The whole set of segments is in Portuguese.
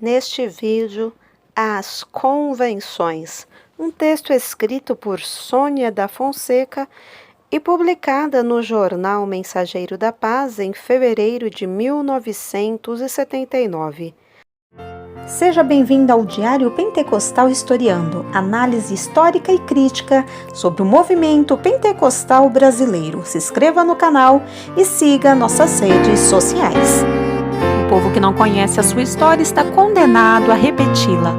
Neste vídeo, as convenções, um texto escrito por Sônia da Fonseca e publicada no jornal Mensageiro da Paz em fevereiro de 1979. Seja bem-vindo ao Diário Pentecostal Historiando, análise histórica e crítica sobre o movimento pentecostal brasileiro. Se inscreva no canal e siga nossas redes sociais. O povo que não conhece a sua história está condenado a repeti-la.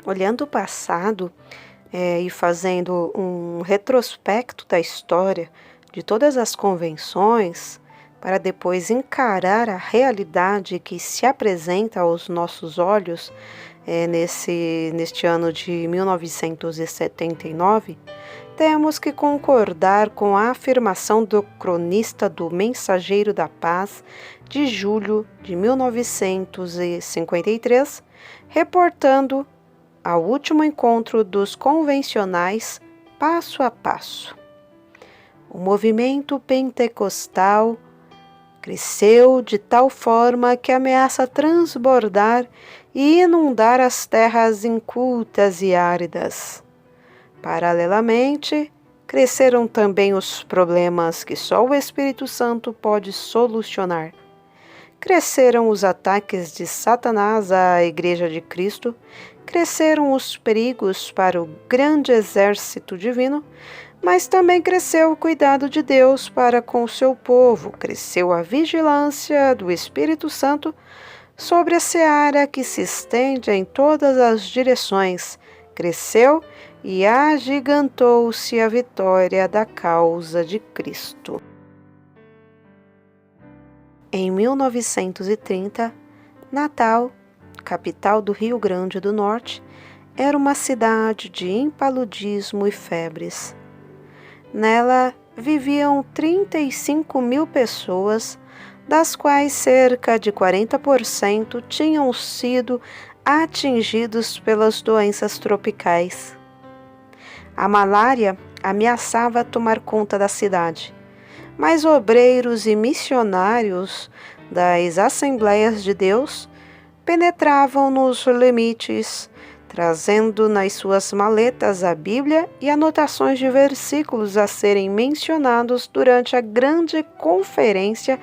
Olhando o passado e fazendo um retrospecto da história de todas as convenções, para depois encarar a realidade que se apresenta aos nossos olhos neste ano de 1979, temos que concordar com a afirmação do cronista do Mensageiro da Paz de julho de 1953, reportando ao último encontro dos convencionais passo a passo. O movimento pentecostal cresceu de tal forma que ameaça transbordar e inundar as terras incultas e áridas. Paralelamente, cresceram também os problemas que só o Espírito Santo pode solucionar. Cresceram os ataques de Satanás à Igreja de Cristo, cresceram os perigos para o grande exército divino, mas também cresceu o cuidado de Deus para com o seu povo, cresceu a vigilância do Espírito Santo sobre a seara que se estende em todas as direções, cresceu e agigantou-se a vitória da causa de Cristo. Em 1930, Natal, capital do Rio Grande do Norte, era uma cidade de impaludismo e febres. Nela viviam 35 mil pessoas, das quais cerca de 40% tinham sido atingidos pelas doenças tropicais. A malária ameaçava tomar conta da cidade, mas obreiros e missionários das Assembleias de Deus penetravam nos limites, trazendo nas suas maletas a Bíblia e anotações de versículos a serem mencionados durante a grande conferência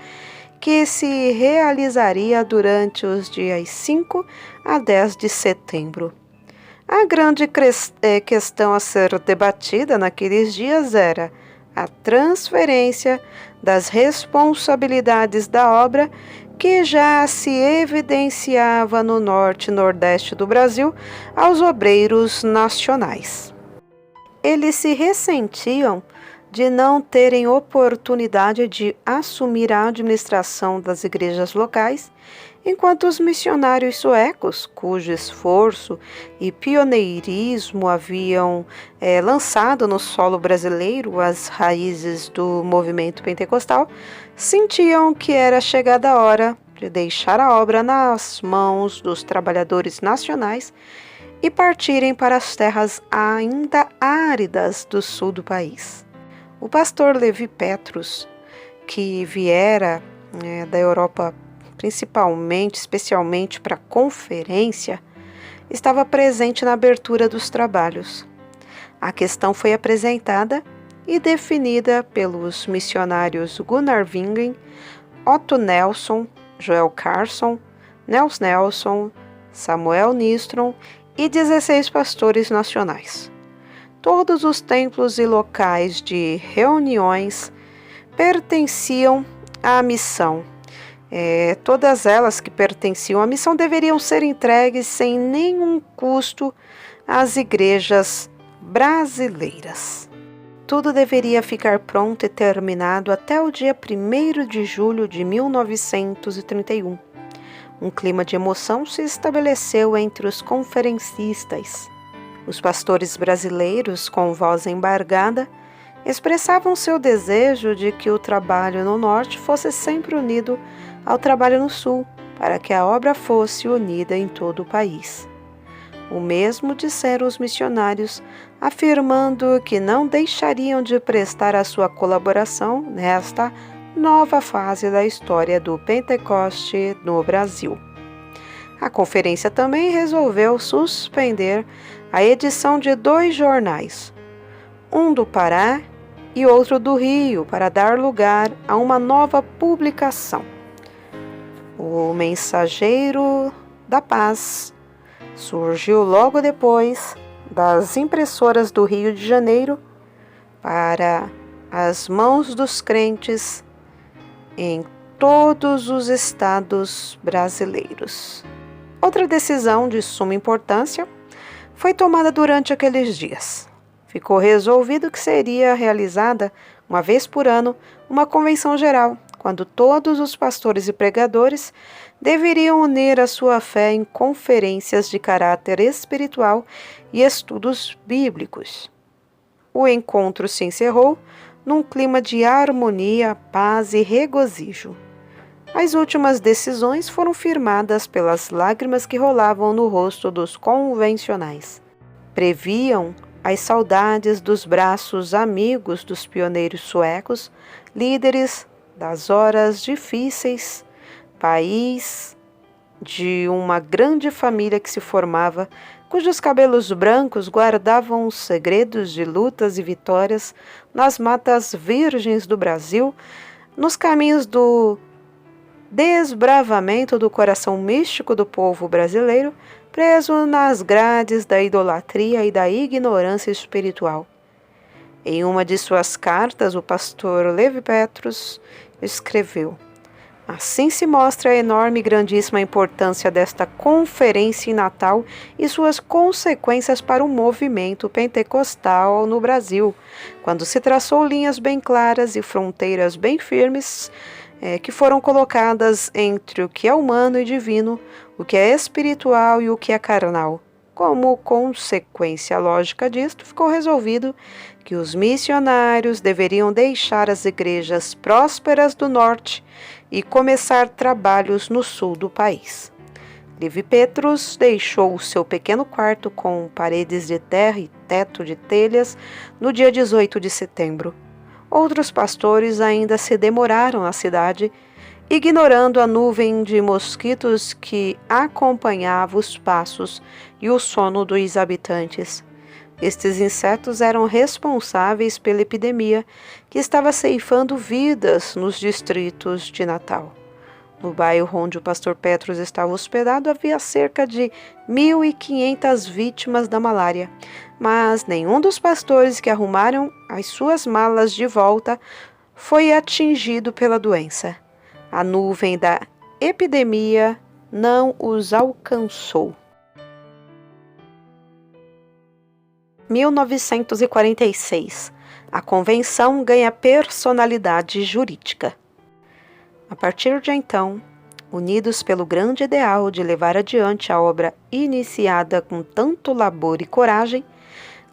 que se realizaria durante os dias 5 a 10 de setembro. A grande questão a ser debatida naqueles dias era a transferência das responsabilidades da obra que já se evidenciava no norte e nordeste do Brasil aos obreiros nacionais. Eles se ressentiam de não terem oportunidade de assumir a administração das igrejas locais, enquanto os missionários suecos, cujo esforço e pioneirismo haviam lançado no solo brasileiro as raízes do movimento pentecostal, sentiam que era chegada a hora de deixar a obra nas mãos dos trabalhadores nacionais e partirem para as terras ainda áridas do sul do país. O pastor Levi Petrus, que viera da Europa especialmente para a conferência, estava presente na abertura dos trabalhos. A questão foi apresentada e definida pelos missionários Gunnar Wingen, Otto Nelson, Joel Carson, Nels Nelson, Samuel Nistrom e 16 pastores nacionais. Todos os templos e locais de reuniões pertenciam à missão. Todas elas que pertenciam à missão deveriam ser entregues sem nenhum custo às igrejas brasileiras. Tudo deveria ficar pronto e terminado até o dia 1º de julho de 1931. Um clima de emoção se estabeleceu entre os conferencistas. Os pastores brasileiros, com voz embargada, expressavam seu desejo de que o trabalho no norte fosse sempre unido ao trabalho no sul, para que a obra fosse unida em todo o país. O mesmo disseram os missionários, afirmando que não deixariam de prestar a sua colaboração nesta nova fase da história do Pentecoste no Brasil. A conferência também resolveu suspender a edição de 2 jornais, um do Pará e outro do Rio, para dar lugar a uma nova publicação. O Mensageiro da Paz surgiu logo depois das impressoras do Rio de Janeiro para as mãos dos crentes em todos os estados brasileiros. Outra decisão de suma importância foi tomada durante aqueles dias. Ficou resolvido que seria realizada, uma vez por ano, uma convenção geral, quando todos os pastores e pregadores deveriam unir a sua fé em conferências de caráter espiritual e estudos bíblicos. O encontro se encerrou num clima de harmonia, paz e regozijo. As últimas decisões foram firmadas pelas lágrimas que rolavam no rosto dos convencionais. Previam as saudades dos braços amigos dos pioneiros suecos, líderes das horas difíceis, país de uma grande família que se formava, cujos cabelos brancos guardavam os segredos de lutas e vitórias nas matas virgens do Brasil, nos caminhos do desbravamento do coração místico do povo brasileiro, preso nas grades da idolatria e da ignorância espiritual. Em uma de suas cartas, o pastor Levi Petrus escreveu: assim se mostra a enorme e grandíssima importância desta conferência em Natal e suas consequências para o movimento pentecostal no Brasil, quando se traçou linhas bem claras e fronteiras bem firmes que foram colocadas entre o que é humano e divino, o que é espiritual e o que é carnal. Como consequência lógica disto, ficou resolvido que os missionários deveriam deixar as igrejas prósperas do norte e começar trabalhos no sul do país. Levi Petrus deixou o seu pequeno quarto com paredes de terra e teto de telhas no dia 18 de setembro. Outros pastores ainda se demoraram na cidade, ignorando a nuvem de mosquitos que acompanhava os passos e o sono dos habitantes. Estes insetos eram responsáveis pela epidemia que estava ceifando vidas nos distritos de Natal. No bairro onde o pastor Petrus estava hospedado havia cerca de 1.500 vítimas da malária, mas nenhum dos pastores que arrumaram as suas malas de volta foi atingido pela doença. A nuvem da epidemia não os alcançou. 1946. A convenção ganha personalidade jurídica. A partir de então, unidos pelo grande ideal de levar adiante a obra iniciada com tanto labor e coragem,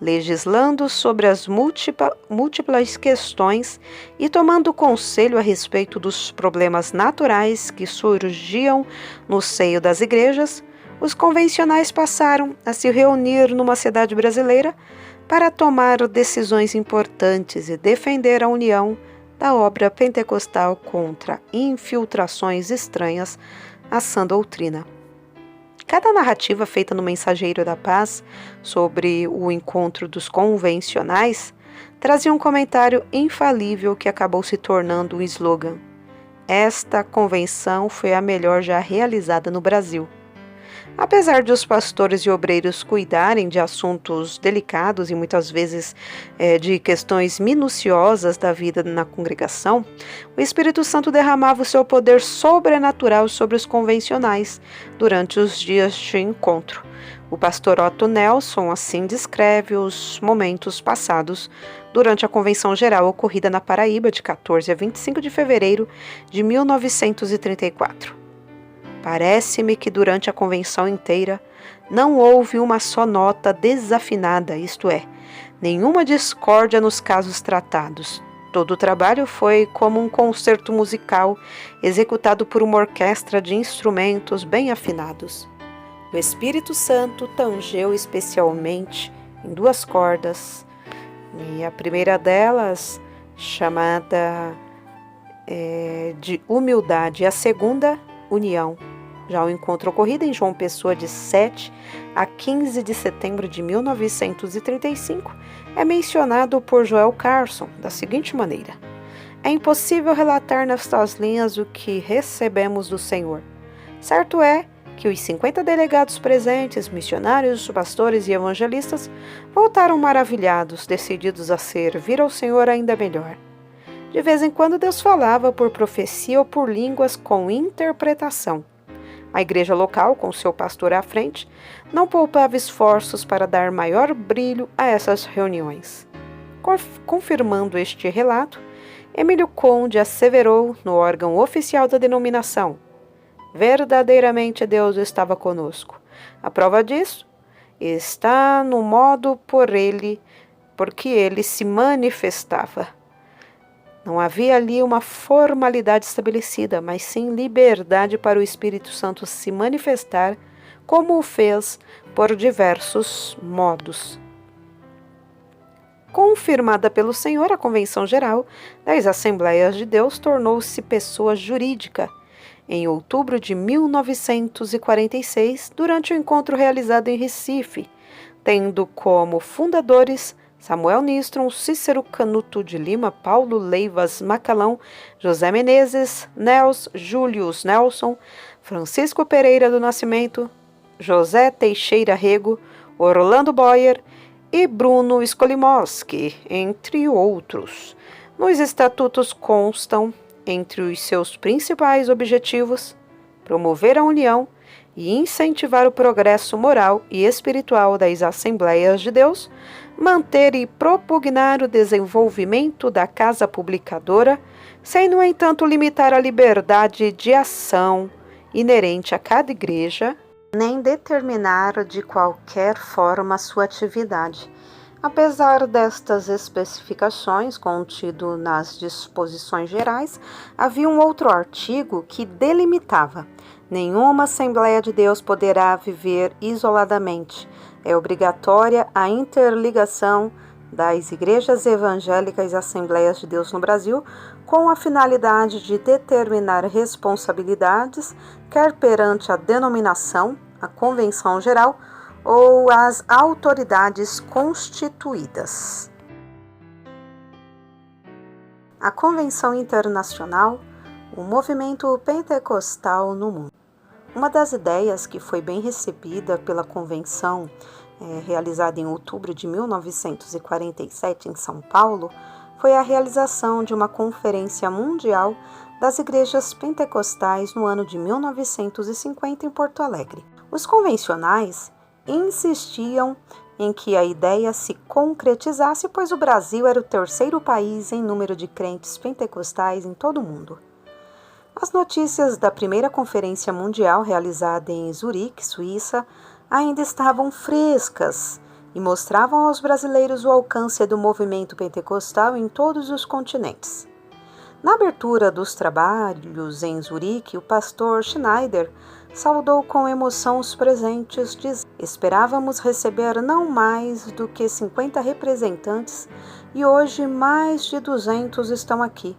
legislando sobre as múltiplas questões e tomando conselho a respeito dos problemas naturais que surgiam no seio das igrejas, os convencionais passaram a se reunir numa cidade brasileira para tomar decisões importantes e defender a união da obra pentecostal contra infiltrações estranhas à sã doutrina. Cada narrativa feita no Mensageiro da Paz sobre o encontro dos convencionais trazia um comentário infalível que acabou se tornando um slogan. Esta convenção foi a melhor já realizada no Brasil. Apesar de os pastores e obreiros cuidarem de assuntos delicados e muitas vezes de questões minuciosas da vida na congregação, o Espírito Santo derramava o seu poder sobrenatural sobre os convencionais durante os dias de encontro. O pastor Otto Nelson assim descreve os momentos passados durante a convenção geral ocorrida na Paraíba de 14 a 25 de fevereiro de 1934. Parece-me que durante a convenção inteira não houve uma só nota desafinada, isto é, nenhuma discórdia nos casos tratados. Todo o trabalho foi como um concerto musical executado por uma orquestra de instrumentos bem afinados. O Espírito Santo tangeu especialmente em 2 cordas, e a primeira delas, chamada de humildade, e a segunda, união. Já o encontro ocorrido em João Pessoa de 7 a 15 de setembro de 1935 é mencionado por Joel Carson da seguinte maneira: é impossível relatar nestas linhas o que recebemos do Senhor. Certo é que os 50 delegados presentes, missionários, pastores e evangelistas, voltaram maravilhados, decididos a servir ao Senhor ainda melhor. De vez em quando Deus falava por profecia ou por línguas com interpretação. A igreja local, com seu pastor à frente, não poupava esforços para dar maior brilho a essas reuniões. Confirmando este relato, Emílio Conde asseverou no órgão oficial da denominação: verdadeiramente Deus estava conosco. A prova disso está no modo porque ele se manifestava. Não havia ali uma formalidade estabelecida, mas sim liberdade para o Espírito Santo se manifestar, como o fez por diversos modos. Confirmada pelo Senhor, a Convenção Geral das Assembleias de Deus tornou-se pessoa jurídica em outubro de 1946, durante o encontro realizado em Recife, tendo como fundadores Samuel Nistron, Cícero Canuto de Lima, Paulo Leivas Macalão, José Menezes, Július Nelson, Francisco Pereira do Nascimento, José Teixeira Rego, Orlando Boyer e Bruno Skolimowski, entre outros. Nos estatutos constam, entre os seus principais objetivos, promover a união e incentivar o progresso moral e espiritual das Assembleias de Deus, manter e propugnar o desenvolvimento da casa publicadora, sem, no entanto, limitar a liberdade de ação inerente a cada igreja, nem determinar de qualquer forma sua atividade. Apesar destas especificações contido nas disposições gerais, havia um outro artigo que delimitava: nenhuma Assembleia de Deus poderá viver isoladamente. É obrigatória a interligação das igrejas evangélicas e Assembleias de Deus no Brasil, com a finalidade de determinar responsabilidades, quer perante a denominação, a Convenção Geral, ou as autoridades constituídas. A Convenção Internacional, o movimento pentecostal no mundo. Uma das ideias que foi bem recebida pela convenção realizada em outubro de 1947 em São Paulo foi a realização de uma conferência mundial das igrejas pentecostais no ano de 1950 em Porto Alegre. Os convencionais insistiam em que a ideia se concretizasse, pois o Brasil era o terceiro país em número de crentes pentecostais em todo o mundo. As notícias da primeira conferência mundial realizada em Zurique, Suíça, ainda estavam frescas e mostravam aos brasileiros o alcance do movimento pentecostal em todos os continentes. Na abertura dos trabalhos em Zurique, o pastor Schneider saudou com emoção os presentes, dizendo: esperávamos receber não mais do que 50 representantes e hoje mais de 200 estão aqui.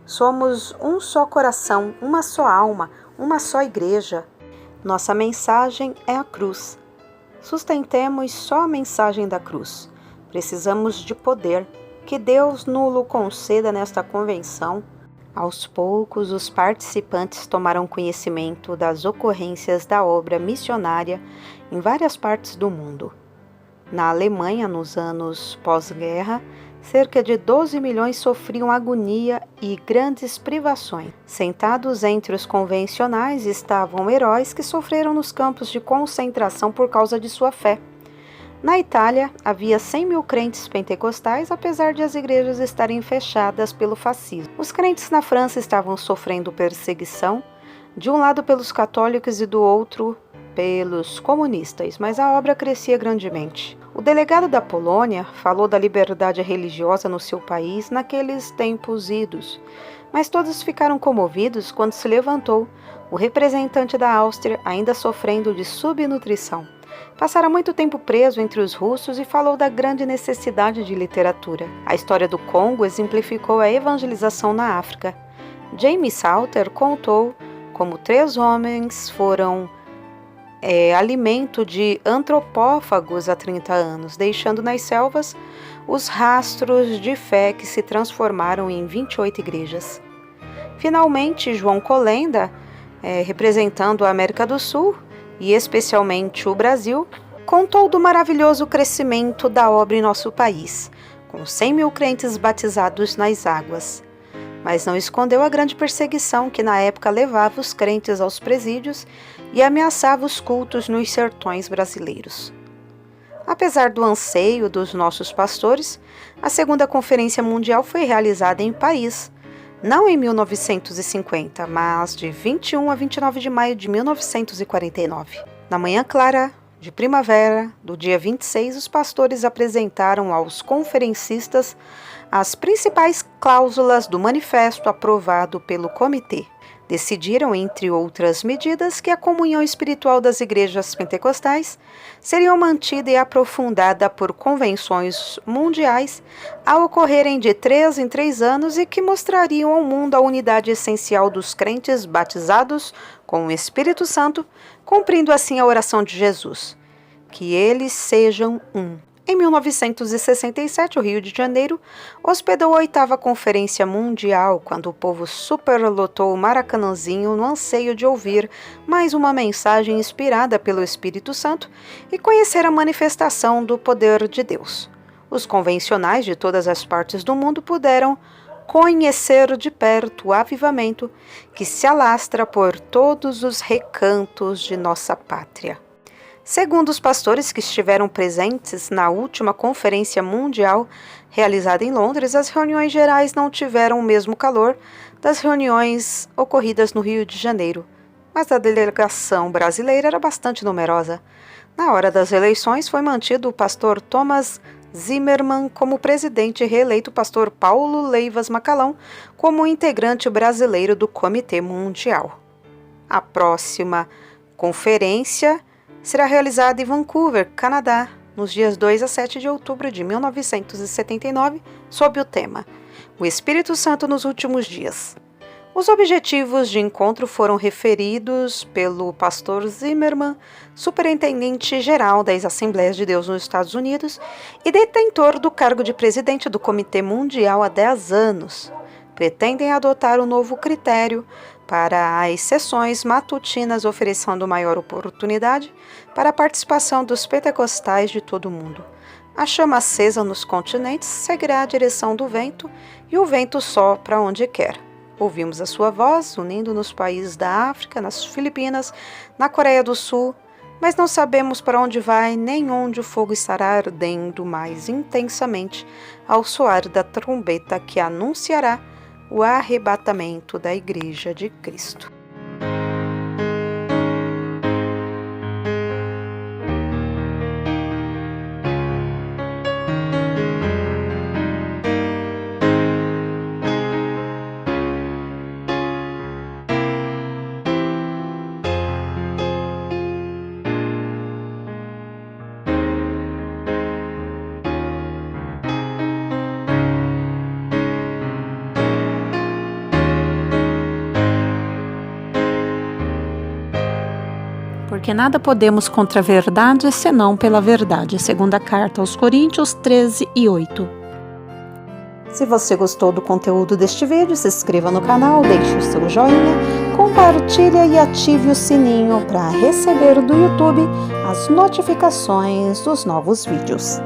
Somos um só coração, uma só alma, uma só igreja. Nossa mensagem é a cruz. Sustentemos só a mensagem da cruz. Precisamos de poder. Que Deus nulo conceda nesta convenção. Aos poucos, os participantes tomaram conhecimento das ocorrências da obra missionária em várias partes do mundo. Na Alemanha, nos anos pós-guerra, cerca de 12 milhões sofriam agonia e grandes privações. Sentados entre os convencionais estavam heróis que sofreram nos campos de concentração por causa de sua fé. Na Itália, havia 100 mil crentes pentecostais, apesar de as igrejas estarem fechadas pelo fascismo. Os crentes na França estavam sofrendo perseguição, de um lado pelos católicos e do outro pelos comunistas, mas a obra crescia grandemente. O delegado da Polônia falou da liberdade religiosa no seu país naqueles tempos idos, mas todos ficaram comovidos quando se levantou o representante da Áustria, ainda sofrendo de subnutrição. Passara muito tempo preso entre os russos e falou da grande necessidade de literatura. A história do Congo exemplificou a evangelização na África. James Salter contou como 3 homens foram alimento de antropófagos há 30 anos, deixando nas selvas os rastros de fé que se transformaram em 28 igrejas. Finalmente, João Colenda, representando a América do Sul, e especialmente o Brasil, contou do maravilhoso crescimento da obra em nosso país, com 100 mil crentes batizados nas águas. Mas não escondeu a grande perseguição que na época levava os crentes aos presídios e ameaçava os cultos nos sertões brasileiros. Apesar do anseio dos nossos pastores, a Segunda Conferência Mundial foi realizada em Paris, não em 1950, mas de 21 a 29 de maio de 1949. Na manhã clara de primavera do dia 26, os pastores apresentaram aos conferencistas as principais cláusulas do manifesto aprovado pelo comitê. Decidiram, entre outras medidas, que a comunhão espiritual das igrejas pentecostais seria mantida e aprofundada por convenções mundiais a ocorrerem de 3 em 3 anos e que mostrariam ao mundo a unidade essencial dos crentes batizados com o Espírito Santo, cumprindo assim a oração de Jesus: que eles sejam um. Em 1967, o Rio de Janeiro hospedou a 8ª Conferência Mundial, quando o povo superlotou o Maracanãzinho no anseio de ouvir mais uma mensagem inspirada pelo Espírito Santo e conhecer a manifestação do poder de Deus. Os convencionais de todas as partes do mundo puderam conhecer de perto o avivamento que se alastra por todos os recantos de nossa pátria. Segundo os pastores que estiveram presentes na última Conferência Mundial realizada em Londres, as reuniões gerais não tiveram o mesmo calor das reuniões ocorridas no Rio de Janeiro, mas a delegação brasileira era bastante numerosa. Na hora das eleições, foi mantido o pastor Thomas Zimmermann como presidente e reeleito o pastor Paulo Leivas Macalão como integrante brasileiro do Comitê Mundial. A próxima conferência será realizada em Vancouver, Canadá, nos dias 2 a 7 de outubro de 1979, sob o tema O Espírito Santo nos Últimos Dias. Os objetivos de encontro foram referidos pelo pastor Zimmermann, superintendente-geral das Assembleias de Deus nos Estados Unidos e detentor do cargo de presidente do Comitê Mundial há 10 anos. Pretendem adotar um novo critério para as sessões matutinas, oferecendo maior oportunidade para a participação dos pentecostais de todo o mundo. A chama acesa nos continentes seguirá a direção do vento e o vento sopra onde quer. Ouvimos a sua voz unindo nos países da África, nas Filipinas, na Coreia do Sul, mas não sabemos para onde vai nem onde o fogo estará ardendo mais intensamente ao soar da trombeta que anunciará o arrebatamento da Igreja de Cristo. Porque nada podemos contra a verdade, senão pela verdade. Segunda carta aos Coríntios 13:8. Se você gostou do conteúdo deste vídeo, se inscreva no canal, deixe o seu joinha, compartilhe e ative o sininho para receber do YouTube as notificações dos novos vídeos.